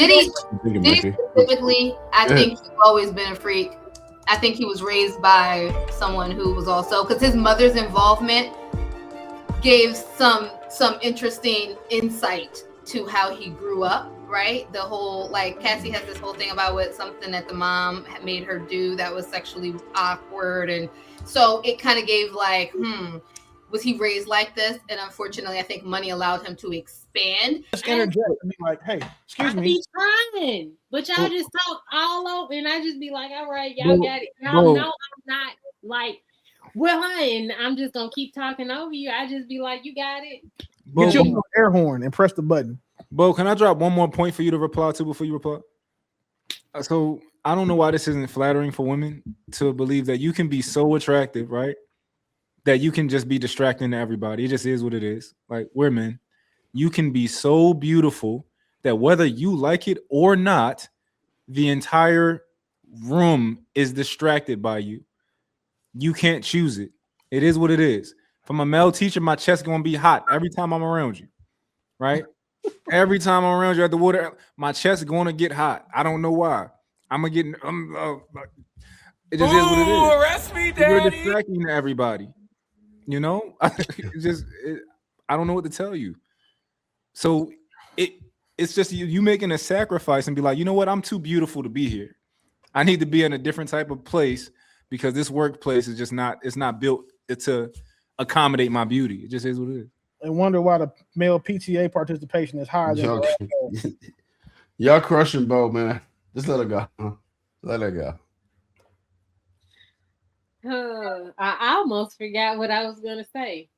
Diddy specifically, I think he's always been a freak. I think he was raised by someone who was also, because his mother's involvement gave some interesting insight to how he grew up, right? The whole, like, Cassie has this whole thing about what something that the mom had made her do that was sexually awkward, and so it kind of gave like, was he raised like this? And unfortunately, I think money allowed him to expand. Just interject and be like, hey, excuse me. Be trying, but y'all just talk all over, and I just be like, all right, y'all got it. Y'all know I'm not like, well, and I'm just gonna keep talking over you. I just be like, you got it. Get your air horn and press the button. Bo, can I drop one more point for you to reply to before you reply? So I don't know why this isn't flattering for women to believe that you can be so attractive, right? That you can just be distracting to everybody. It just is what it is. Like, we're men. You can be so beautiful that whether you like it or not, the entire room is distracted by you. You can't choose it. It is what it is. From a male teacher, my chest gonna be hot every time I'm around you, right? Every time I'm around you at the water, my chest gonna get hot. I don't know why. I'm gonna get. It just is what it is. Arrest me, Daddy. You're distracting everybody. You know, I don't know what to tell you. So it's just you making a sacrifice and be like, you know what? I'm too beautiful to be here. I need to be in a different type of place because this workplace is just not. It's not built to accommodate my beauty. It just is what it is. And wonder why the male PTA participation is higher than y'all crushing Bo, man. Just let her go. Let her go. I almost forgot what I was gonna say.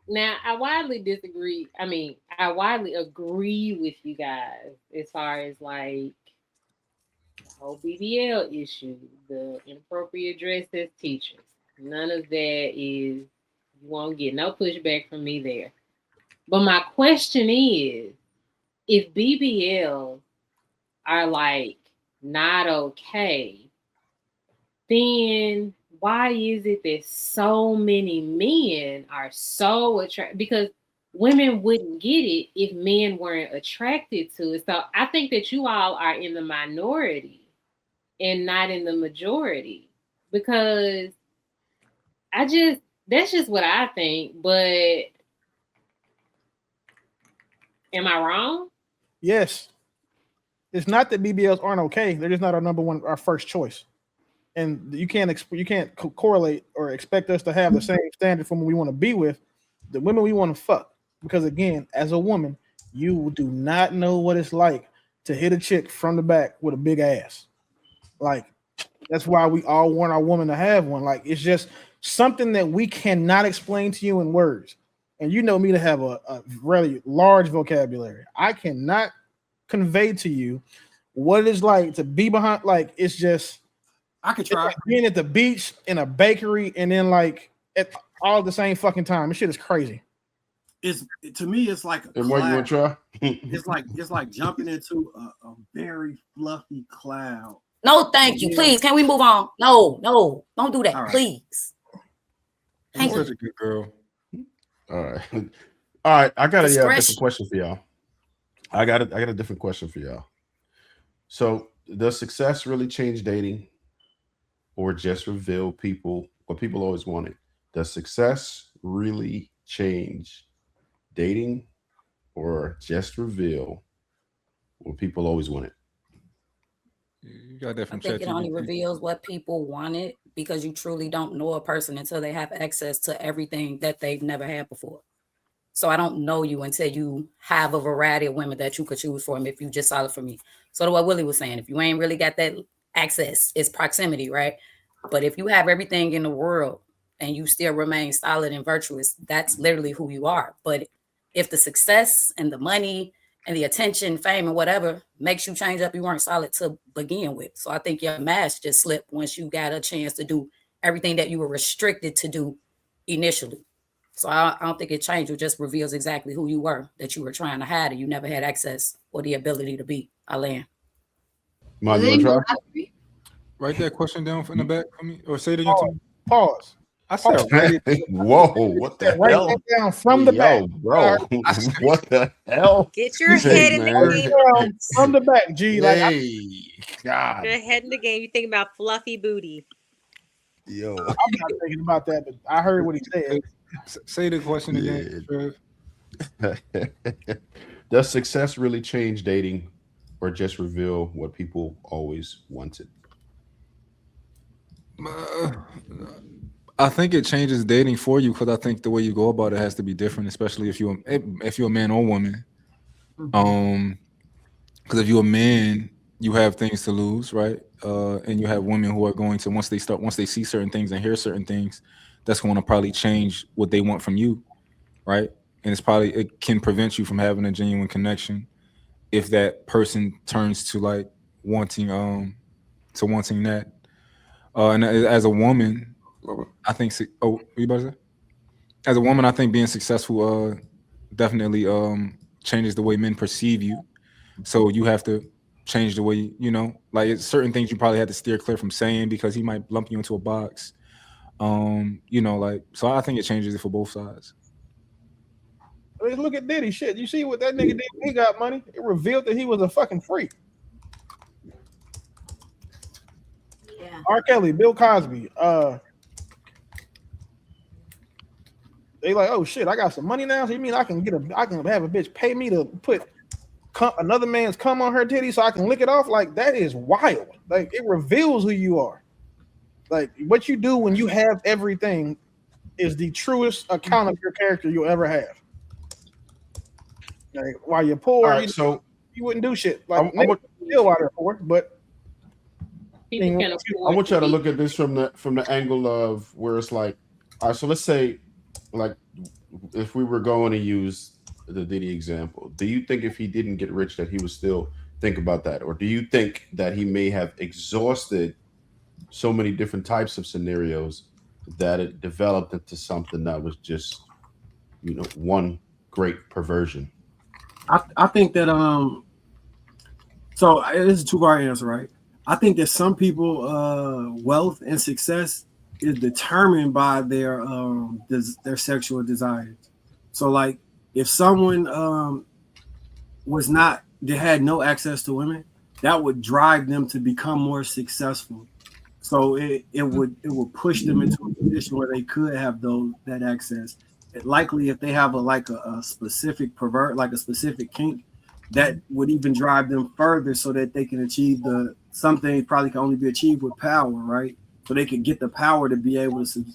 Now, I widely disagree. I mean, I widely agree with you guys as far as like the whole BBL issue, the inappropriate dress as teachers. None of that is, you won't get no pushback from me there. But my question is, if BBLs are like not okay, then why is it that so many men are so attracted? Because women wouldn't get it if men weren't attracted to it. So I think that you all are in the minority and not in the majority, because that's just what I think. But am I wrong? Yes. It's not that BBLs aren't okay. They're just not our first choice. And you can't correlate or expect us to have the same standard from what we want to be with the women we want to fuck. Because again, as a woman, you do not know what it's like to hit a chick from the back with a big ass. Like, that's why we all want our woman to have one. Like, it's just something that we cannot explain to you in words. And you know me to have a really large vocabulary. I cannot convey to you what it is like to be behind. Like, it's just, I could try like being at the beach, in a bakery, and then like at all at the same fucking time. This shit is crazy. To me, it's like and what you want to try? it's like jumping into a very fluffy cloud. No, thank you. Please, can we move on? No, don't do that, right. Please. You're such a good girl. All right. I got a different question for y'all. I got a different question for y'all. So, does success really change dating, or just reveal what people always wanted? Does success really change dating, or just reveal what people always wanted? You got that from I think it only reveals what people wanted, because you truly don't know a person until they have access to everything that they've never had before. So I don't know you until you have a variety of women that you could choose from if you just solid for me. So to what Willie was saying, if you ain't really got that access, it's proximity, right? But if you have everything in the world and you still remain solid and virtuous, that's literally who you are. But if the success and the money and the attention, fame, and whatever makes you change up, you weren't solid to begin with. So I think your mask just slipped once you got a chance to do everything that you were restricted to do initially. So I don't think it changed. It just reveals exactly who you were, that you were trying to hide and you never had access or the ability to be. Alain. Write that question down in the back for me, or say it again to me. Pause. I said, whoa, what the Write hell? that down from the back, bro. What the hell? Get your head in the game. From the back, G. Like, God. Get your head in the game. You think about fluffy booty. Yo, I'm not thinking about that, but I heard what he said. Say the question again. Does success really change dating, or just reveal what people always wanted? I think it changes dating for you because I think the way you go about it has to be different, especially if you're a man or woman. Because if you're a man, you have things to lose, right? And you have women who are going to once they see certain things and hear certain things, that's going to probably change what they want from you, right? And it can prevent you from having a genuine connection if that person turns to like wanting that. And as a woman, I think. What you about to say? As a woman, I think being successful definitely changes the way men perceive you. So you have to change the way like it's certain things you probably had to steer clear from saying because he might lump you into a box. So I think it changes it for both sides. Look at Diddy. Shit, you see what that nigga did? He got money. It revealed that he was a fucking freak. Yeah. R. Kelly, Bill Cosby. They like, oh shit, I got some money now. So you mean I can have a bitch pay me to put another man's cum on her titty so I can lick it off? Like, that is wild. Like, it reveals who you are. Like, what you do when you have everything is the truest account of your character you'll ever have. Like, while you're poor, right, you wouldn't do shit. Like, I want still out there poor, but People can afford I want y'all to be- look at this from the angle of where it's like, all right, so let's say, like, if we were going to use the Diddy example, do you think if he didn't get rich that he would still think about that? Or do you think that he may have exhausted so many different types of scenarios that it developed into something that was just, one great perversion? I think that so it's a two-part answer, right? I think that some people wealth and success is determined by their sexual desires. So like if someone had no access to women, that would drive them to become more successful. So it would push them into a position where they could have that access. Likely if they have a specific a specific kink, that would even drive them further so that they can achieve something probably can only be achieved with power, right? So they can get the power to be able to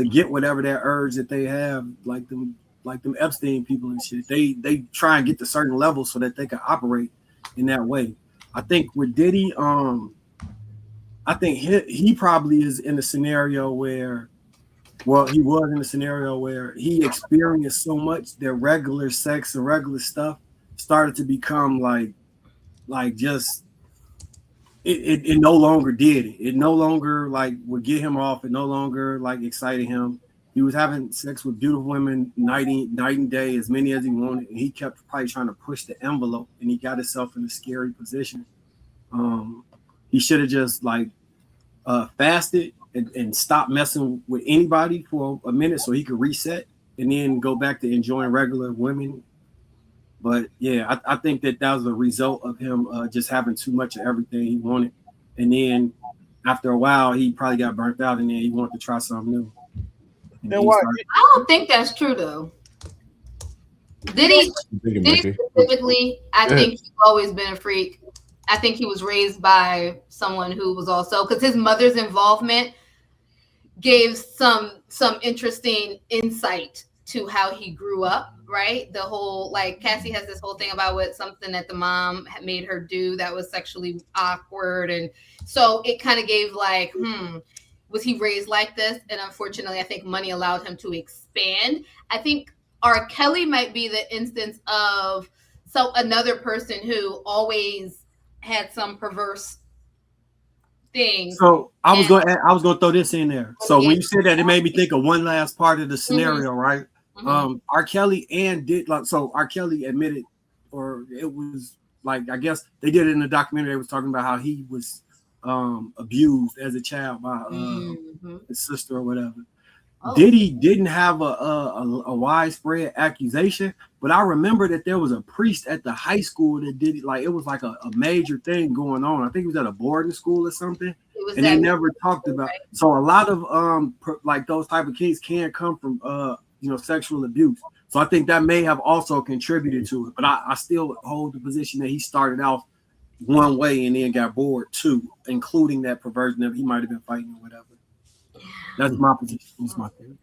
get whatever that urge that they have, like them Epstein people and shit. They try and get to certain levels so that they can operate in that way. I think with Diddy, I think he probably is in a scenario where, he was in a scenario where he experienced so much that regular sex and regular stuff started to become like just it no longer did it. It no longer like would get him off. It no longer like excited him. He was having sex with beautiful women night and day, as many as he wanted, and he kept probably trying to push the envelope, and he got himself in a scary position. He should have just fasted and stopped messing with anybody for a minute so he could reset and then go back to enjoying regular women. But yeah, I think that was a result of him just having too much of everything he wanted. And then after a while, he probably got burnt out and then he wanted to try something new. then why? I don't think that's true though. Diddy specifically, I think he's always been a freak. I think he was raised by someone who was also, because his mother's involvement gave some interesting insight to how he grew up, right? The whole, like, Cassie has this whole thing about something that the mom had made her do that was sexually awkward. And so it kind of gave was he raised like this? And unfortunately, I think money allowed him to expand. I think R. Kelly might be the instance of another person who always had some perverse thing. So I was gonna throw this in there. So when you said that, it made me think of one last part of the scenario, right? Mm-hmm. R. Kelly R. Kelly admitted, or it was like, I guess they did it in the documentary. They was talking about how he was abused as a child by his sister or whatever. Oh. Diddy didn't have a widespread accusation, but I remember that there was a priest at the high school that did it. Like it was like a major thing going on. I think it was at a boarding school or something, and they never talked about. Right? So a lot of like those type of kids can come from sexual abuse. So I think that may have also contributed to it. But I still hold the position that he started off one way and then got bored too, including that perversion that he might have been fighting or whatever. That's my position. That's my theory.